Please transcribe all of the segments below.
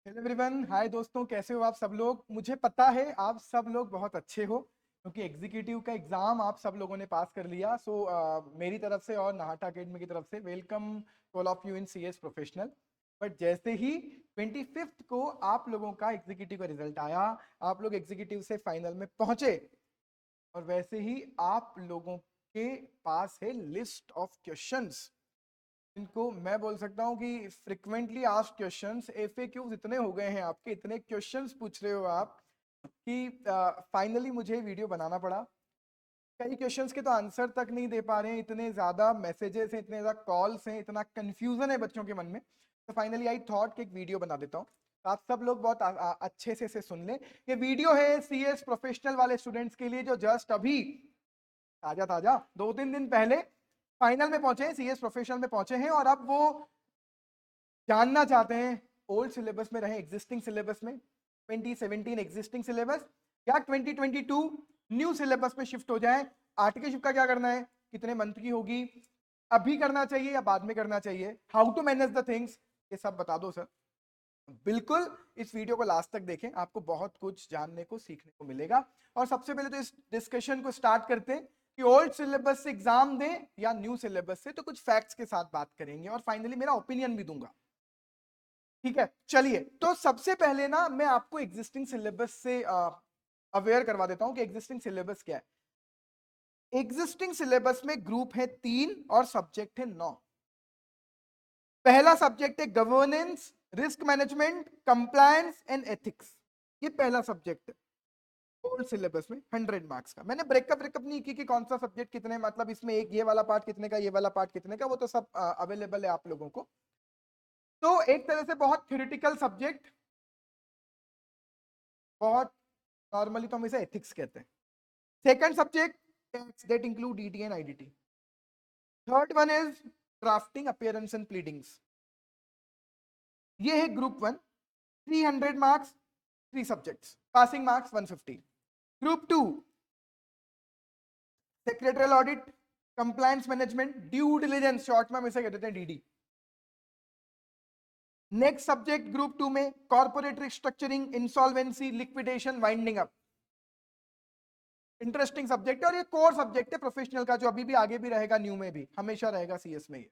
Hello everyone, हाय दोस्तों, कैसे हो आप सब लोग। मुझे पता है आप सब लोग बहुत अच्छे हो क्योंकि एग्जीक्यूटिव का एग्जाम आप सब लोगों ने पास कर लिया। मेरी तरफ से और नाहटा अकेडमी की तरफ से welcome all of you in CS professional. But जैसे ही 25th को आप लोगों का एग्जीक्यूटिव का रिजल्ट आया, आप लोग एग्जीक्यूटिव से फाइनल में पहुंचे और वैसे ही आप लोगों के पास है लिस्ट ऑफ क्वेश्चंस। इनको मैं बोल सकता हूँ कि फ्रिक्वेंटली आस्क्ड क्वेश्चंस, एफएक्यूज इतने हो गए हैं आपके, इतने क्वेश्चंस पूछ रहे हो आप कि फाइनली मुझे वीडियो बनाना पड़ा। कई क्वेश्चंस के तो आंसर तक नहीं दे पा रहे हैं, इतने ज्यादा मैसेजेस हैं, इतने ज्यादा कॉल्स हैं, इतना कंफ्यूजन है बच्चों के मन में। तो फाइनली आई थॉट कि एक वीडियो बना देता हूँ। तो आप सब लोग बहुत अच्छे से इसे सुन लें। ये वीडियो है सीएस प्रोफेशनल वाले स्टूडेंट्स के लिए जो जस्ट अभी ताजा ताजा 2-3 दिन पहले फाइनल में पहुंचे हैं, सीएस प्रोफेशनल में पहुंचे हैं और अब वो जानना चाहते हैं ओल्ड सिलेबस में रहे एग्जिस्टिंग सिलेबस में, 2017 एग्जिस्टिंग सिलेबस या 2022 न्यू सिलेबस में शिफ्ट हो जाए। आर्टिकलशिप का क्या करना है, कितने मंथ की होगी, अभी करना चाहिए या बाद में करना चाहिए, how to manage the things, ये सब बता दो सर। बिल्कुल इस वीडियो को लास्ट तक देखें, आपको बहुत कुछ जानने को सीखने को मिलेगा। और सबसे पहले तो इस डिस्कशन को स्टार्ट करते हैं कि ओल्ड सिलेबस से एग्जाम दें या न्यू सिलेबस से। तो कुछ फैक्ट्स के साथ बात करेंगे और फाइनली मेरा ओपिनियन भी दूंगा। ठीक है, चलिए। तो सबसे पहले ना मैं आपको एग्जिस्टिंग सिलेबस से अवेयर करवा देता हूं कि एग्जिस्टिंग सिलेबस क्या है। एग्जिस्टिंग सिलेबस में ग्रुप है 3 और सब्जेक्ट है 9। पहला सब्जेक्ट है governance, risk management, compliance and ethics. ये पहला सब्जेक्ट है ओल्ड सिलेबस में 100 मार्क्स का। मैंने ब्रेकअप नहीं की कि कौन सा सब्जेक्ट कितने, मतलब इसमें एक ये वाला पार्ट कितने का, ये वाला पार्ट कितने का, वो तो सब अवेलेबल है आप लोगों को। तो एक तरह से बहुत थ्योरेटिकल सब्जेक्ट, बहुत नॉर्मली तो हम इसे एथिक्स कहते हैं। Second subject tax that include ET and IDT. Third one is drafting, appearance and pleadings. ये है group 1, 300 marks, 3 subjects, passing marks 150। Group 2 secretarial audit, compliance management, due diligence, short में हम इसे कहते हैं डीडी। नेक्स्ट सब्जेक्ट ग्रुप 2 में corporate restructuring, insolvency, liquidation, winding up. Interesting subject है और ये कोर सब्जेक्ट है प्रोफेशनल का, जो अभी भी आगे भी रहेगा, न्यू में भी हमेशा रहेगा सीएस में ये।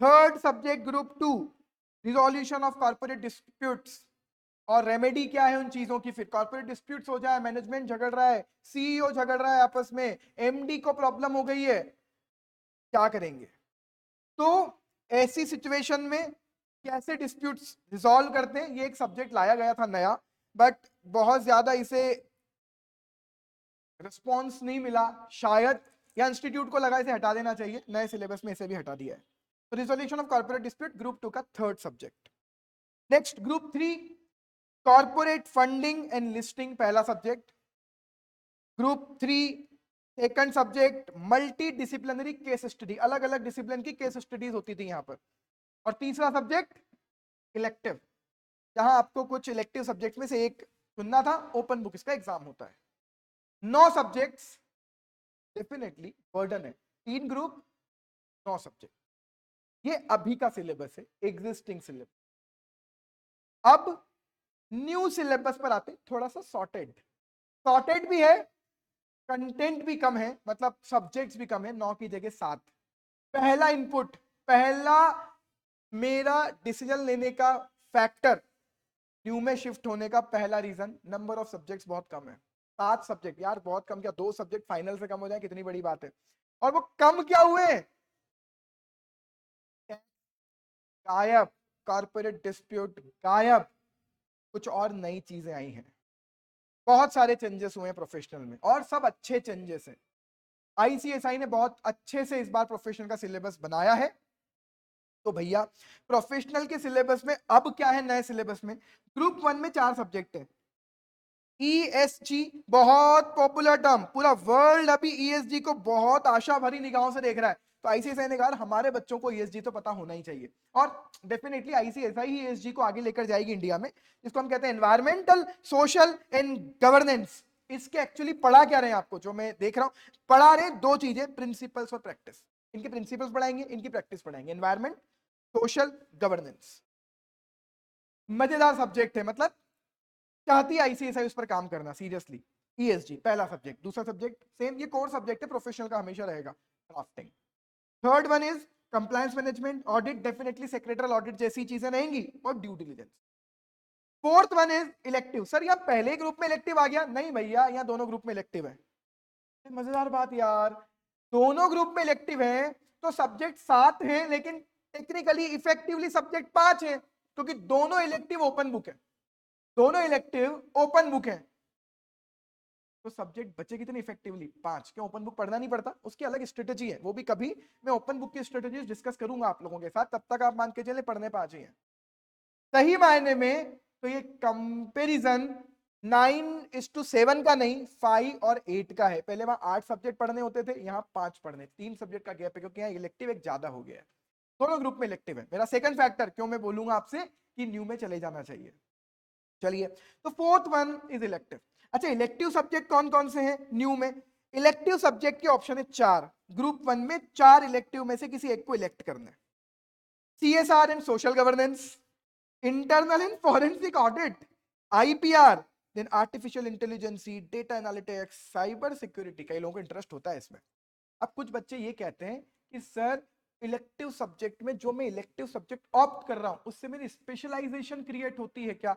Third subject group 2 resolution of corporate disputes और रेमेडी क्या है उन चीजों की। फिर कॉर्पोरेट डिस्प्यूट्स हो जाए, मैनेजमेंट झगड़ रहा है, सीईओ झगड़ रहा है आपस में, एमडी को प्रॉब्लम हो गई है, क्या करेंगे। तो ऐसी सिचुएशन में कैसे डिस्प्यूट्स रिजॉल्व करते हैं, ये एक सब्जेक्ट लाया गया था नया, बट बहुत ज्यादा इसे रिस्पॉन्स नहीं मिला शायद, या इंस्टीट्यूट को लगा इसे हटा देना चाहिए, नए सिलेबस में इसे भी हटा दिया है। तो resolution of corporate dispute group 2 का third subject. Next group 3 corporate funding and listing, पहला subject. Group 3 second subject multi disciplinary case study, अलग अलग डिसिप्लिन की केस स्टडीज होती थी यहां पर। और तीसरा सब्जेक्ट इलेक्टिव, जहां आपको कुछ इलेक्टिव सब्जेक्ट में से एक चुनना था, ओपन बुक इसका एग्जाम होता है। 9 सब्जेक्ट्स, डेफिनेटली बर्डन है। 3 ग्रुप, 9 सब्जेक्ट, ये अभी का सिलेबस है, एग्जिस्टिंग सिलेबस। अब न्यू सिलेबस पर आते, थोड़ा सा सॉर्टेड, सॉर्टेड भी है, कंटेंट भी कम है, मतलब सब्जेक्ट्स भी कम है, 9 की जगह 7। पहला इनपुट, पहला मेरा डिसीजन लेने का फैक्टर, न्यू में शिफ्ट होने का पहला रीजन, नंबर ऑफ सब्जेक्ट्स बहुत कम है। 7 सब्जेक्ट, यार बहुत कम क्या, 2 सब्जेक्ट फाइनल से कम हो जाए कितनी बड़ी बात है। और वो कम क्या हुए, गायब, कॉर्पोरेट डिस्प्यूट गायब, कुछ और नई चीजें आई हैं। बहुत सारे चेंजेस हुए हैं प्रोफेशनल में और सब अच्छे चेंजेस हैं। आईसीएसआई ने बहुत अच्छे से इस बार प्रोफेशनल का सिलेबस बनाया है। तो भैया प्रोफेशनल के सिलेबस में अब क्या है, नए सिलेबस में ग्रुप 1 में 4 सब्जेक्ट है। ईएसजी, बहुत पॉपुलर टर्म, पूरा वर्ल्ड अभी ईएसजी को बहुत आशा भरी निगाहों से देख रहा है। तो आईसीएसआई ने कहा हमारे बच्चों को ईएसजी तो पता होना ही चाहिए, और डेफिनेटली आईसीएसआई ही ईएसजी को आगे लेकर जाएगी इंडिया में, जिसको हम कहते हैं एनवायरमेंटल, सोशल एंड गवर्नेंस। इसके एक्चुअली पढ़ा क्या रहे हैं आपको, जो मैं देख रहा हूं पढ़ा रहे 2 चीजें, प्रिंसिपल्स और प्रैक्टिस। इनके प्रिंसिपल्स पढ़ाएंगे, इनकी प्रैक्टिस पढ़ाएंगे, एनवायरमेंट, सोशल, गवर्नेंस। मजेदार सब्जेक्ट है, मतलब चाहती है आईसीएसआई उस पर काम करना सीरियसली। ईएसजी पहला सब्जेक्ट। दूसरा सब्जेक्ट सेम, ये कोर सब्जेक्ट है, प्रोफेशनल का हमेशा रहेगा, drafting. Third one is compliance management, audit, definitely secretary audit जैसी चीजें रहेंगी, और due diligence. Fourth one is elective. Sir यहाँ पहले ग्रुप में इलेक्टिव आ गया? नहीं भैया, यहाँ दोनों ग्रुप में इलेक्टिव है। मजेदार बात यार, दोनों ग्रुप में इलेक्टिव है तो सब्जेक्ट 7 हैं, लेकिन टेक्निकली इफेक्टिवली सब्जेक्ट 5 है, क्योंकि दोनों इलेक्टिव ओपन बुक है, दोनों इलेक्टिव ओपन बुक है। तो सब्जेक्ट बचे कितने इफेक्टिवली? 5। क्यों? ओपन बुक पढ़ना नहीं पड़ता, उसकी अलग स्ट्रेटेजी है, वो भी कभी मैं ओपन बुक की स्ट्रेटेजी डिस्कस करूंगा आप लोगों के साथ, तब तक आप मान के चले पढ़ने 5 ही है सही मायने में। तो ये कंपेरिजन 9:7 का नहीं, 5 और 8 का है। पहले वहां 8 सब्जेक्ट पढ़ने होते थे, यहाँ 5 पढ़ने, 3 सब्जेक्ट का गैप है, क्योंकि यहाँ इलेक्टिव एक ज्यादा हो गया है, दोनों ग्रुप में इलेक्टिव है। मेरा सेकंड फैक्टर क्यों मैं बोलूंगा आपसे कि न्यू में चले जाना चाहिए। चलिए, तो फोर्थ वन इज इलेक्टिव। अच्छा, इलेक्टिव सब्जेक्ट कौन कौन से हैं न्यू में? इलेक्टिव सब्जेक्ट के ऑप्शन है 4। ग्रुप 1 में 4 इलेक्टिव में से किसी एक को इलेक्ट करना है। CSR and social governance, internal and forensic audit, IPR, then artificial intelligence, data analytics, cyber security. कई लोगों को इंटरेस्ट होता है इसमें। अब कुछ बच्चे ये कहते हैं कि सर इलेक्टिव सब्जेक्ट में जो मैं इलेक्टिव सब्जेक्ट ऑप्ट कर रहा हूं उससे मेरी स्पेशलाइजेशन क्रिएट होती है क्या?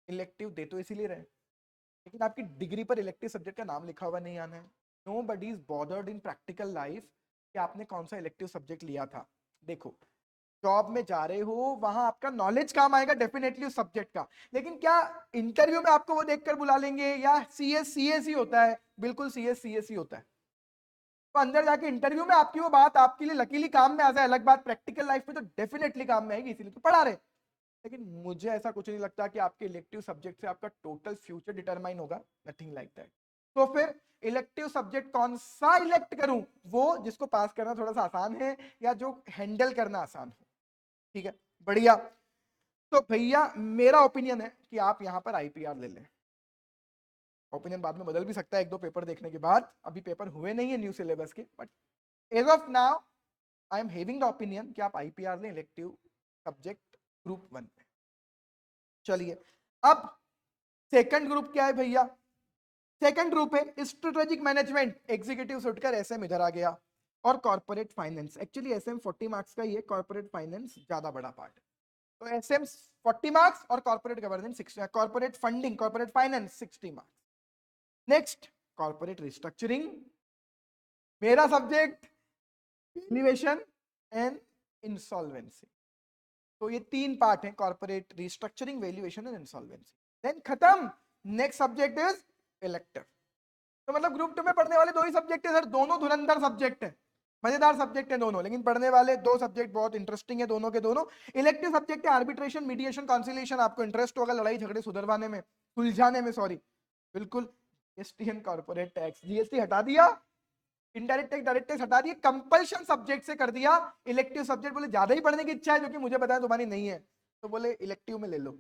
इलेक्टिव दे तो इसीलिए रहे, लेकिन आपकी डिग्री पर इलेक्टिव सब्जेक्ट का नाम लिखा हुआ नहीं आना है। Nobody is bothered in practical life कि आपने कौन सा इलेक्टिव सब्जेक्ट लिया था। देखो, जॉब में जा रहे हो, वहां आपका नॉलेज काम आएगा डेफिनेटली उस सब्जेक्ट का, लेकिन क्या इंटरव्यू में आपको वो देखकर बुला लेंगे? या सीएस ही होता है? बिल्कुल सीएस ही होता है। तो अंदर जाके इंटरव्यू में आपकी वो बात आपके लिए लकीली काम में आ जाए अलग बात, प्रैक्टिकल लाइफ में तो डेफिनेटली काम में आएगी, इसीलिए तो पढ़ा रहे। लेकिन मुझे ऐसा कुछ नहीं लगता कि आपके इलेक्टिव सब्जेक्ट से आपका टोटल फ्यूचर डिटरमाइन होगा, नथिंग लाइक दैट। तो फिर इलेक्टिव सब्जेक्ट कौन सा इलेक्ट करूं? वो जिसको पास करना थोड़ा सा आसान है या जो हैंडल करना आसान हो। ठीक है, बढ़िया। तो भैया मेरा ओपिनियन है कि आप यहां पर आईपीआर ले लें। ओपिनियन बाद में बदल भी सकता है 1-2 पेपर देखने के बाद, अभी पेपर हुए नहीं है न्यू सिलेबस के, but as of now I am having the opinion कि आप आईपीआर लें इलेक्टिव सब्जेक्ट ग्रुप 1 में। चलिए, अब सेकंड ग्रुप क्या है भैया? सेकंड ग्रुप है स्ट्रेटेजिक मैनेजमेंट, एग्जीक्यूटिव से उठकर एसएम इधर आ गया, और corporate finance. Actually SM 40 marks का ही है, कॉर्पोरेट फाइनेंस ज्यादा बड़ा पार्ट। तो एसएम 40 मार्क्स और corporate governance 60, corporate funding, corporate finance 60 marks. Next, corporate restructuring, मेरा सब्जेक्ट वैल्यूएशन एंड इंसॉल्वेंसी। तो ये 3 पार्ट हैं, corporate restructuring, valuation and insolvency. Then खत्म। Next subject is elective. तो मतलब ग्रुप 2 में पढ़ने वाले 2 ही सब्जेक्ट है सर, दोनों धुरंधर सब्जेक्ट है, मजेदार सब्जेक्ट है दोनों, लेकिन पढ़ने वाले 2 सब्जेक्ट बहुत इंटरेस्टिंग है दोनों के दोनों। इलेक्टिव सब्जेक्ट है आर्बिट्रेशन, मीडिएशन, कॉन्सिलिएशन, आपको इंटरेस्ट होगा लड़ाई झगड़े सुधरवाने में, सुलझाने में, सॉरी, बिल्कुल। GST and corporate tax, GST हटा दिया, इनडायरेक्ट टैक्स डायरेक्ट टैक्स हटा दिए, कंपल्शन सब्जेक्ट से कर दिया इलेक्टिव सब्जेक्ट। बोले ज्यादा ही पढ़ने की इच्छा है, जो कि मुझे बताया तुम्हारी नहीं है, तो बोले इलेक्टिव में ले लो।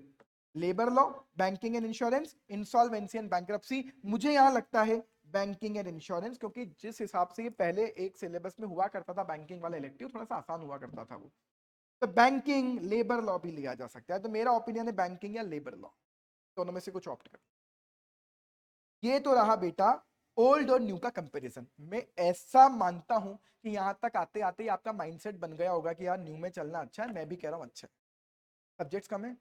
Labour law, banking and insurance, insolvency and bankruptcy. मुझे यहां लगता है बैंकिंग एंड इंश्योरेंस, क्योंकि जिस हिसाब से ये पहले एक सिलेबस में हुआ करता था बैंकिंग वाला इलेक्टिव, थोड़ा सा आसान हुआ करता था वो। तो बैंकिंग, लेबर लॉ भी लिया जा सकता है। तो मेरा ओपिनियन है बैंकिंग या लेबर लॉ, दोनों में से कुछ ऑप्ट कर। ये तो रहा बेटा ओल्ड और न्यू का कंपैरिजन। मैं ऐसा मानता हूं कि यहां तक आते आते ही आपका माइंडसेट बन गया होगा कि यार न्यू में चलना अच्छा है, मैं भी कह रहा हूं अच्छा है। सब्जेक्ट्स कम है,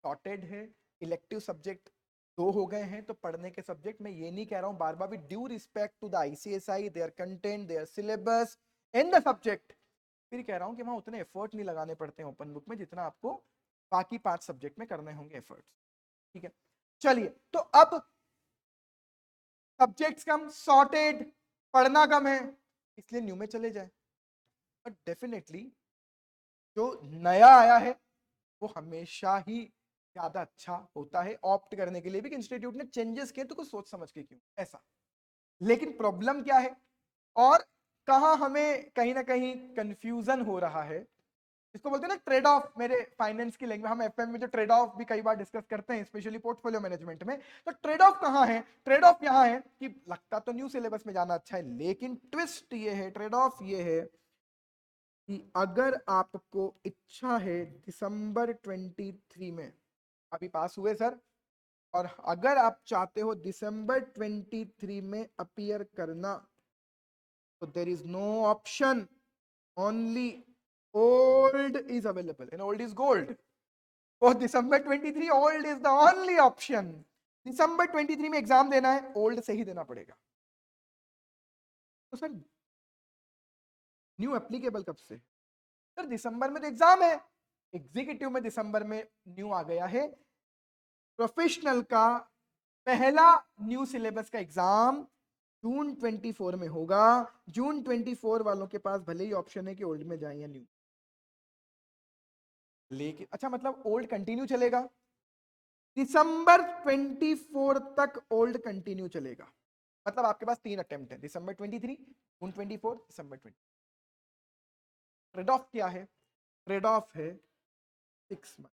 सॉर्टेड है, इलेक्टिव सब्जेक्ट 2 हो गए हैं, तो पढ़ने के सब्जेक्ट, मैं ये नहीं कह रहा हूं बार बार भी, due respect to the ICSI, their content, their syllabus and the subject, फिर कह रहा हूं कि वहां उतने एफर्ट नहीं लगाने पड़ते हैं ओपन बुक में जितना आपको बाकी 5 सब्जेक्ट में करने होंगे एफर्ट्स। ठीक है, चलिए, तो अब सब्जेक्ट्स कम, सॉर्टेड, पढ़ना कम है, इसलिए न्यू में चले जाए। बट डेफिनेटली जो नया आया है वो हमेशा ही ज्यादा अच्छा होता है ऑप्ट करने के लिए भी, कि इंस्टीट्यूट ने चेंजेस किए तो कुछ सोच समझ के क्यों ऐसा। लेकिन प्रॉब्लम क्या है और कहां हमें कहीं ना कहीं कंफ्यूजन हो रहा है, इसको बोलते हैं ना ट्रेड ऑफ, मेरे फाइनेंस की लैंग्वेज, हम एफएम में जो ट्रेड ऑफ भी कई बार डिस्कस करते हैं स्पेशली पोर्टफोलियो मैनेजमेंट में। तो ट्रेड ऑफ कहां है? ट्रेड ऑफ यहां है कि लगता तो न्यू सिलेबस में जाना अच्छा है, लेकिन ट्विस्ट ये है, ट्रेड ऑफ ये है कि अगर आपको इच्छा है दिसंबर 23 में, अभी पास हुए सर, और अगर आप चाहते हो दिसंबर 23 में अपीयर करना, तो there is no option, only old is available and old is gold. For December 23 old is the only option. दिसंबर 23 में एग्जाम देना है, ओल्ड से ही देना पड़ेगा। तो सर न्यू एप्लीकेबल कब से? सर दिसंबर में तो एग्जाम है, एग्जीक्यूटिव में दिसंबर में न्यू आ गया है। प्रोफेशनल का पहला न्यू सिलेबस का एग्जाम जून 24 में होगा। जून 24 वालों के पास भले ही ऑप्शन है कि ओल्ड में जाए या न्यू, लेकिन अच्छा मतलब ओल्ड कंटिन्यू चलेगा, दिसंबर 24 तक ओल्ड कंटिन्यू चलेगा। मतलब आपके पास 3 अटेम्प्ट है, दिसंबर 23, जून 24, दिसंबर 20। ट्रेड ऑफ क्या है? ट्रेड ऑफ है 6 मंथ।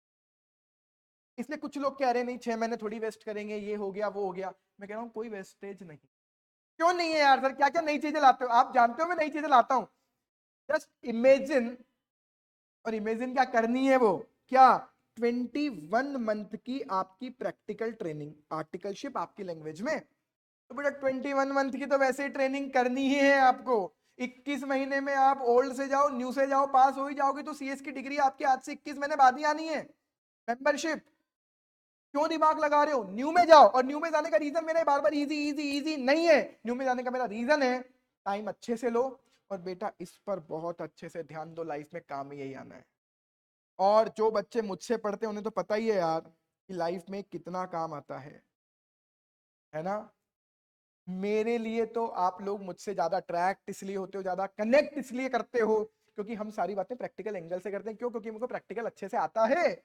इसलिए कुछ लोग कह रहे हैं नहीं 6 महीने थोड़ी वेस्ट करेंगे, ये हो गया वो हो गया। मैं कह रहा हूं कोई वेस्टेज नहीं। क्यों नहीं है यार सर, क्या क्या नई चीजें लाते हो आप, जानते हो मैं नई चीजें लाता हूं। जस्ट इमेजिन, और इमेजिन क्या करनी है वो, क्या 21 मंथ की आपकी प्रैक्टिकल ट्रेनिंग, आर्टिकलशिप आपकी लैंग्वेज में। तो बेटा 21 मंथ की तो वैसे ही ट्रेनिंग करनी ही है आपको। 21 महीने में आप ओल्ड से जाओ न्यू से जाओ, पास हो ही जाओगे, तो सीएस की डिग्री आपके आज से 21 महीने बाद ही आनी है। मेंबरशिप क्यों दिमाग लगा रहे हो, न्यू में जाओ। और न्यू में जाने का रीजन मेरा बार बार इजी इजी इजी नहीं है, न्यू में जाने का मेरा रीजन है टाइम अच्छे से लो, और बेटा इस पर बहुत अच्छे से ध्यान दो, लाइफ में काम यही आना है। और जो बच्चे मुझसे पढ़ते हैं उन्हें तो पता ही है यार कि लाइफ में कितना काम आता है ना। मेरे लिए तो आप लोग मुझसे ज्यादा अट्रैक्ट इसलिए होते हो, ज्यादा कनेक्ट इसलिए करते हो, क्योंकि हम सारी बातें प्रैक्टिकल एंगल से करते हैं। क्यों? क्योंकि मुझको प्रैक्टिकल अच्छे से आता है।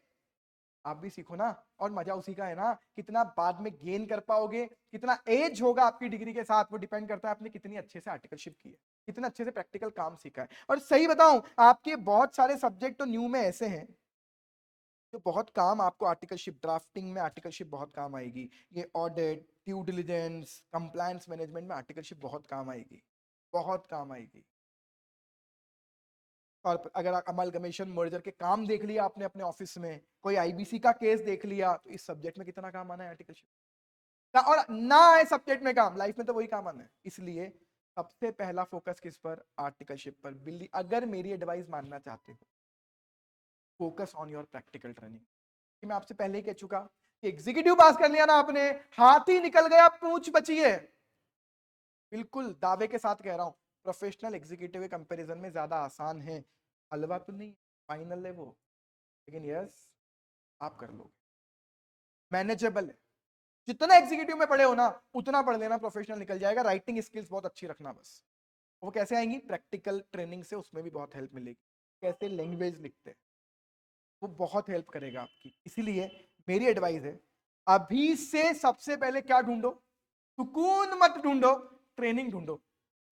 आप भी सीखो ना, और मजा उसी का है ना। कितना बाद में गेन कर पाओगे, कितना एज होगा आपकी डिग्री के साथ, वो डिपेंड करता है आपने कितनी अच्छे से आर्टिकलशिप की है, कितना अच्छे से प्रैक्टिकल काम सीखा है। और सही बताऊं, आपके बहुत सारे सब्जेक्ट तो न्यू में ऐसे हैं जो बहुत काम आपको आर्टिकलशिप ड्राफ्टिंग में, आर्टिकलशिप बहुत काम आएगी। ये audit, due diligence, compliance management में आर्टिकलशिप बहुत काम आएगी, बहुत काम आएगी। और अगर अमलगमेशन मर्जर के काम देख लिया आपने अपने ऑफिस में, कोई आईबीसी का केस देख लिया, तो इस सब्जेक्ट में कितना काम आना है आर्टिकलशिप। और ना आए सब्जेक्ट में काम, लाइफ में तो वही काम आना है। इसलिए सबसे पहला फोकस किस पर? आर्टिकलशिप पर। बिल्ली अगर मेरी एडवाइस मानना चाहते हो, focus on your practical training. मैं आपसे पहले ही कह चुका कि एग्जीक्यूटिव पास कर लिया ना आपने, हाथ ही निकल गया, पूंछ बची है। बिल्कुल दावे के साथ कह रहा हूं, प्रोफेशनल एग्जीक्यूटिव के कंपैरिजन में ज्यादा आसान है। हलवा तो नहीं फाइनल है वो, लेकिन यस आप कर लोगे, मैनेजेबल है। जितना एग्जीक्यूटिव में पढ़े हो ना उतना पढ़ लेना, प्रोफेशनल निकल जाएगा। राइटिंग स्किल्स बहुत अच्छी रखना बस। वो कैसे आएंगी? प्रैक्टिकल ट्रेनिंग से, उसमें भी बहुत हेल्प मिलेगी। कैसे लैंग्वेज लिखते हैं, वो बहुत हेल्प करेगा आपकी। इसीलिए मेरी एडवाइस है, अभी से सबसे पहले क्या ढूंढो? सुकून मत ढूंढो, ट्रेनिंग ढूंढो,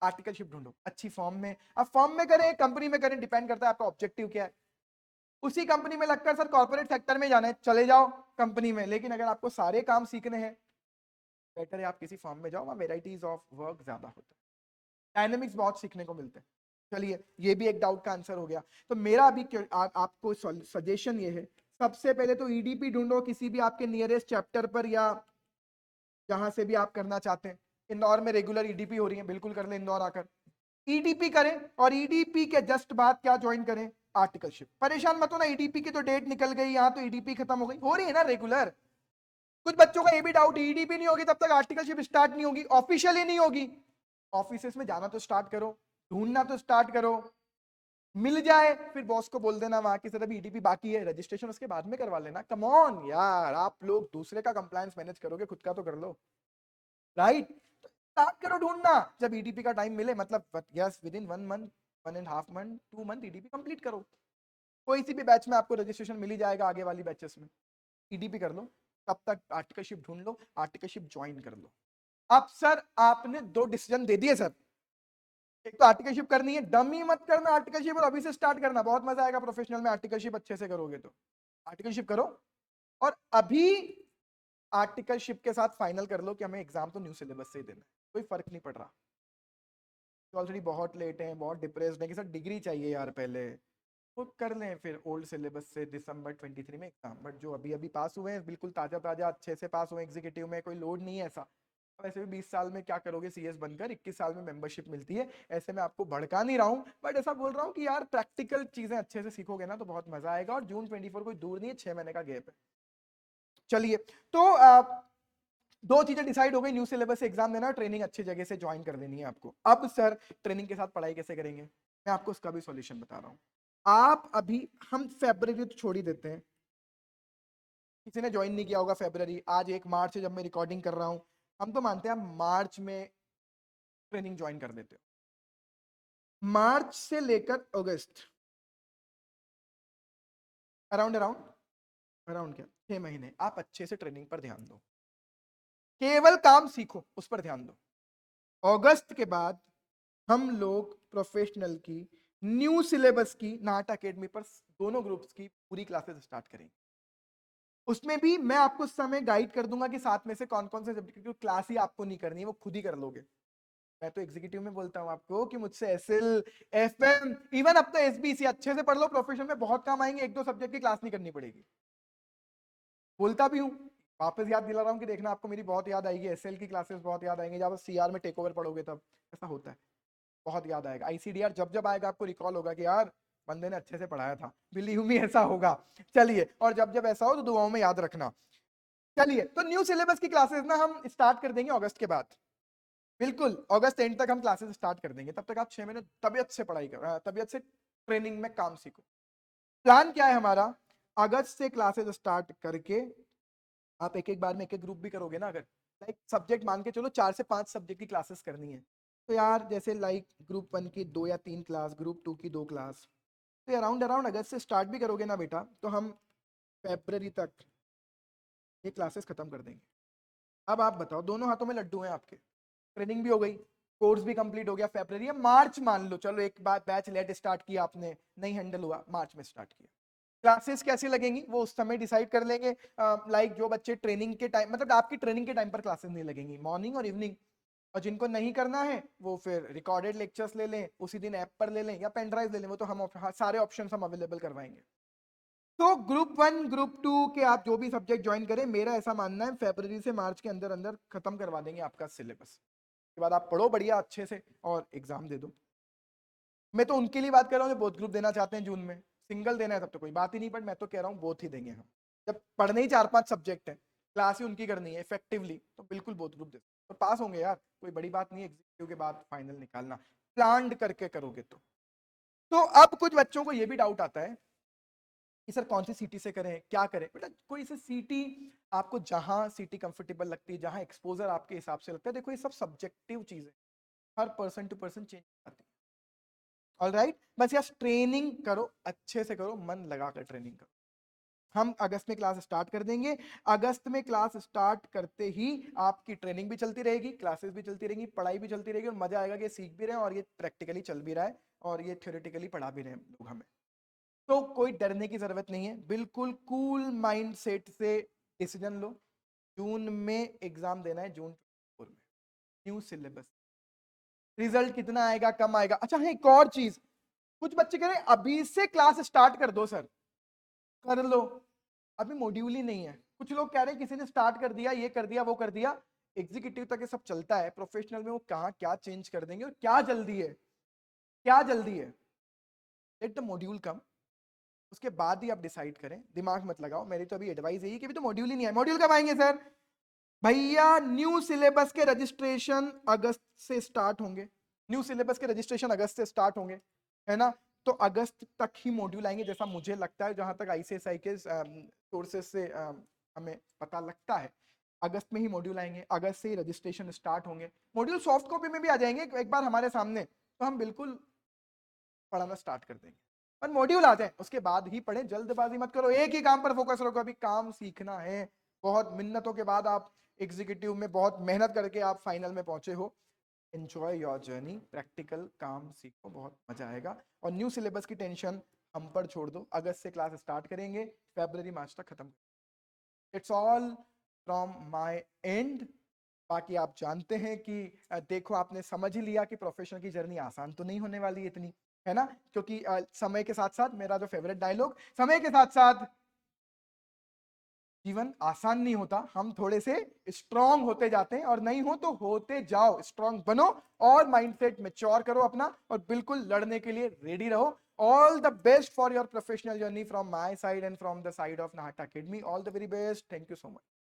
आर्टिकलशिप ढूंढो अच्छी फॉर्म में। अब फॉर्म में करें कंपनी में करें, डिपेंड करता है आपका ऑब्जेक्टिव क्या है। उसी कंपनी में लगकर सर कॉर्पोरेट सेक्टर में जाना है, चले जाओ कंपनी में। लेकिन अगर आपको सारे काम सीखने हैं, बेटर है आप किसी फॉर्म में जाओ, वहां वेराइटीज ऑफ वर्क ज्यादा होता है, डायनेमिक्स बहुत सीखने को मिलते हैं। चलिए ये भी एक डाउट का आंसर हो गया। तो मेरा अभी आपको सजेशन ये है, सबसे पहले तो ईडीपी ढूंढो किसी भी आपके नियरेस्ट चैप्टर पर, या जहां से भी आप करना चाहते हैं। इंदौर में रेगुलर ईडीपी हो रही है, बिल्कुल कर ले इंदौर आकर, ईडीपी करें। और ईडीपी के जस्ट बाद क्या ज्वाइन करें? आर्टिकलशिप। परेशान मत हो ना, ईडीपी की तो डेट निकल गई, यहां तो ईडीपी खत्म हो गई, हो रही है ना रेगुलर। कुछ बच्चों का ये भी डाउट, ईडीपी नहीं होगी तब तक आर्टिकलशिप स्टार्ट नहीं होगी, ऑफिशियली नहीं होगी। ऑफिस में जाना तो स्टार्ट करो, ढूंढना तो स्टार्ट करो, मिल जाए फिर बॉस को बोल देना वहां की सर अभी ईडीपी बाकी है, रजिस्ट्रेशन उसके बाद में करवा लेना। कम ऑन यार, आप लोग दूसरे का कंप्लायंस मैनेज करोगे, खुद का तो कर लो, राइट। स्टार्ट करो ढूंढना जब ईडीपी का टाइम मिले, मतलब yes with in 1 month, 1.5 month, 2 month EDP complete करो। कोई सी भी बैच में आपको रजिस्ट्रेशन मिल ही जाएगा, आगे वाली बैचेस में ईडीपी कर लो। तब तक आर्टिकलशिप ढूंढ लो, आर्टिकलशिप ज्वाइन कर लो। अब सर आपने 2 डिसीजन दे दिए सर, एक तो आर्टिकलशिप करनी है, डमी मत करना आर्टिकलशिप, और अभी से स्टार्ट करना, बहुत मजा आएगा प्रोफेशनल में आर्टिकलशिप अच्छे से करोगे तो। आर्टिकलशिप करो, और अभी आर्टिकलशिप के साथ फाइनल कर लो कि हमें एग्जाम तो न्यू सिलेबस से ही देना है, कोई फर्क नहीं पड़ रहा। ऑलरेडी बहुत लेट हैं, बहुत डिप्रेस्ड हैं कि सर डिग्री चाहिए यार पहले, वो कर लें फिर ओल्ड सिलेबस से दिसंबर 23 में एग्जाम। बट जो अभी अभी पास हुए हैं बिल्कुल ताजा ताजा अच्छे से पास हुए एग्जीक्यूटिव में, कोई लोड नहीं है ऐसा। वैसे भी 20 साल में क्या करोगे सीएस बनकर, 21 साल में मेंबरशिप मिलती है। ऐसे में आपको भड़का नहीं रहा हूँ, बट ऐसा बोल रहा हूँ कि यार प्रैक्टिकल चीजें अच्छे से सीखोगे ना तो बहुत मजा आएगा। और जून 24 कोई दूर नहीं है, 6 महीने का गैप है। चलिए, तो दो चीजें डिसाइड हो गई, न्यू सिलेबस से एग्जाम देना, ट्रेनिंग अच्छी जगह से ज्वाइन कर देनी है आपको। अब सर ट्रेनिंग के साथ पढ़ाई कैसे करेंगे, मैं आपको उसका भी सॉल्यूशन बता रहा हूँ। आप अभी, हम फेब्रुवरी तो छोड़ ही देते हैं, किसी ने ज्वाइन नहीं किया होगा फेब्रुवरी, आज 1 मार्च है जब मैं रिकॉर्डिंग कर रहा हूं, हम तो मानते हैं मार्च में ट्रेनिंग ज्वाइन कर देते हो। मार्च से लेकर अगस्त, अराउंड अराउंड अराउंड क्या 6 महीने आप अच्छे से ट्रेनिंग पर ध्यान दो, केवल काम सीखो उस पर ध्यान दो। अगस्त के बाद हम लोग प्रोफेशनल की न्यू सिलेबस की नाटा अकेडमी पर दोनों ग्रुप्स की पूरी क्लासेस स्टार्ट करेंगे। उसमें भी मैं आपको उस समय गाइड कर दूंगा कि साथ में से कौन कौन से सब्जेक्ट, क्योंकि क्लास ही आपको नहीं करनी है, वो खुद ही कर लोगे। मैं तो एग्जीक्यूटिव में बोलता हूँ आपको कि मुझसे एसएल, एफएम, इवन अब तो एसबीसी अच्छे से पढ़ लो, प्रोफेशन में बहुत काम आएंगे, 1-2 सब्जेक्ट की क्लास नहीं करनी पड़ेगी। बोलता भी हूँ, वापस याद दिला रहा हूँ कि देखना आपको मेरी बहुत याद आएगी, एसएल की क्लासेस बहुत याद आएंगी, जब आप सीआर में टेक ओवर पढ़ोगे तब ऐसा होता है, बहुत याद आएगा। आईसीडीआर जब जब आएगा आपको रिकॉल होगा कि यार बंदे ने अच्छे से पढ़ाया था, बिलीव मी ऐसा होगा। चलिए, और जब जब ऐसा हो तो दुआओं में याद रखना। चलिए, तो न्यू सिलेबस की क्लासेस ना हम स्टार्ट कर देंगे अगस्त के बाद, बिल्कुल अगस्त एंड तक हम क्लासेस स्टार्ट कर देंगे। तब तक आप 6 महीने तबियत से पढ़ाई करो, तबियत से ट्रेनिंग में काम सीखो। प्लान क्या है हमारा, अगस्त से क्लासेस स्टार्ट करके आप एक एक बार में एक एक ग्रुप भी करोगे ना, अगर लाइक सब्जेक्ट मान के चलो 4 से 5 सब्जेक्ट की क्लासेस करनी है, तो यार जैसे लाइक ग्रुप 1 की 2 या 3 क्लास, ग्रुप 2 की 2 क्लास, तो अराउंड अराउंड अगस्त से स्टार्ट भी करोगे ना बेटा, तो हम फेब्रवरी तक ये क्लासेस खत्म कर देंगे। अब आप बताओ, दोनों हाथों में लड्डू हैं आपके, ट्रेनिंग भी हो गई, कोर्स भी कंप्लीट हो गया, फेब्रवरी या मार्च मान लो, चलो एक बार बैच लेट स्टार्ट किया आपने, नहीं हैंडल हुआ, मार्च में स्टार्ट किया। क्लासेस कैसी लगेंगी वो उस समय डिसाइड कर लेंगे। लाइक जो बच्चे ट्रेनिंग के टाइम, मतलब आपकी ट्रेनिंग के टाइम पर क्लासेस नहीं लगेंगी, मॉर्निंग और इवनिंग। और जिनको नहीं करना है वो फिर रिकॉर्डेड लेक्चर्स ले लें, उसी दिन ऐप पर ले लें या पेन ड्राइव ले लें, वो तो हम सारे ऑप्शन हम अवेलेबल करवाएंगे। तो ग्रुप 1 ग्रुप 2 के आप जो भी सब्जेक्ट ज्वाइन करें, मेरा ऐसा मानना है फेब्रवरी से मार्च के अंदर अंदर खत्म करवा देंगे आपका सिलेबस। के बाद आप पढ़ो बढ़िया अच्छे से और एग्जाम दे दो। मैं तो उनके लिए बात कर रहा हूँ जो बोथ ग्रुप देना चाहते हैं जून में, सिंगल देना है तब तो कोई बात ही नहीं, बट मैं तो कह रहा हूँ बोथ ही देंगे हम। जब पढ़ने ही 4-5 सब्जेक्ट है, क्लास ही उनकी करनी है इफेक्टिवली, तो बिल्कुल बोथ ग्रुप दे और पास होंगे यार, कोई बड़ी बात नहीं है एग्जीक्यूटिव के बाद फाइनल निकालना, प्लान्ड करके करोगे तो अब कुछ बच्चों को ये भी डाउट आता है कि सर कौन सी सीटी से करें, क्या करें। बेटा कोई से सीटी आपको जहां सीटी कंफर्टेबल लगती है, जहां एक्सपोजर आपके हिसाब से लगता है, देखो ये सब सब्जेक्टिव चीज है, हर पर्सन टू पर्सन चेंज आती है। ऑलराइट, बस यार ट्रेनिंग करो, अच्छे से करो, मन लगाकर ट्रेनिंग करो। हम अगस्त में क्लास स्टार्ट कर देंगे, अगस्त में क्लास स्टार्ट करते ही आपकी ट्रेनिंग भी चलती रहेगी, क्लासेस भी चलती रहेंगी, पढ़ाई भी चलती रहेगी, और मजा आएगा कि सीख भी रहे हैं और ये प्रैक्टिकली चल भी रहा है और ये थ्योरेटिकली पढ़ा भी रहे हैं लोग हमें। तो कोई डरने की जरूरत नहीं है, बिल्कुल कूल माइंड सेट से डिसीजन लो। जून में एग्जाम देना है, जून 24 में, न्यू सिलेबस। रिजल्ट कितना आएगा, कम आएगा, अच्छा है एक और चीज, कुछ बच्चे कह रहे हैं अभी से क्लास स्टार्ट कर दो सर, कर लो, अभी मॉड्यूल ही नहीं है। कुछ लोग कह रहे हैं किसी ने स्टार्ट कर दिया, ये कर दिया, वो कर दिया, एग्जीक्यूटिव तक ये सब चलता है, प्रोफेशनल में वो कहाँ क्या चेंज कर देंगे, और क्या जल्दी है, क्या जल्दी है। लेट द मॉड्यूल कम, उसके बाद ही आप डिसाइड करें, दिमाग मत लगाओ। मेरी तो अभी एडवाइस यही कि अभी तो मॉड्यूल ही नहीं है। मॉड्यूल कब आएंगे सर, भैया न्यू सिलेबस के रजिस्ट्रेशन अगस्त से स्टार्ट होंगे, न्यू सिलेबस के रजिस्ट्रेशन अगस्त से स्टार्ट होंगे, है ना। तो अगस्त तक ही मॉड्यूल आएंगे जैसा मुझे लगता है, जहां तक आईसीएसआई के सोर्सेस से हमें पता लगता है, अगस्त में ही मॉड्यूल आएंगे, अगस्त से ही रजिस्ट्रेशन स्टार्ट होंगे। मॉड्यूल सॉफ्ट कॉपी में भी आ जाएंगे एक बार हमारे सामने, तो हम बिल्कुल पढ़ाना स्टार्ट कर देंगे। पर मॉड्यूल आ जाए उसके बाद ही पढ़ें, जल्दबाजी मत करो, एक ही काम पर फोकस रखो, अभी काम सीखना है। बहुत मिन्नतों के बाद आप एग्जीक्यूटिव में बहुत मेहनत करके आप फाइनल में पहुंचे हो। एंजॉय योर जर्नी, प्रैक्टिकल काम सीखो, बहुत मजा आएगा। और न्यू सिलेबस की टेंशन हम पर छोड़ दो, अगस्त से क्लास स्टार्ट करेंगे, फेब्रवरी मार्च तक खत्म। It's all from my and. बाकी आप जानते हैं कि देखो आपने समझ ही लिया कि प्रोफेशनल की जर्नी आसान तो नहीं होने वाली इतनी, है ना? क्योंकि समय के साथ-साथ मेरा जो फेवरेट डायलॉग, समय के साथ-साथ जीवन आसान नहीं होता, हम थोड़े से स्ट्रांग होते जाते हैं और नहीं हो तो होते जाओ, स्ट्रांग बनो और माइंडसेट मैच्योर करो अपना और बिल्कुल लड़ने के लिए रेडी रहो। All the best for your professional journey from my side and from the side of Nahata academy. All the very best. Thank you so much.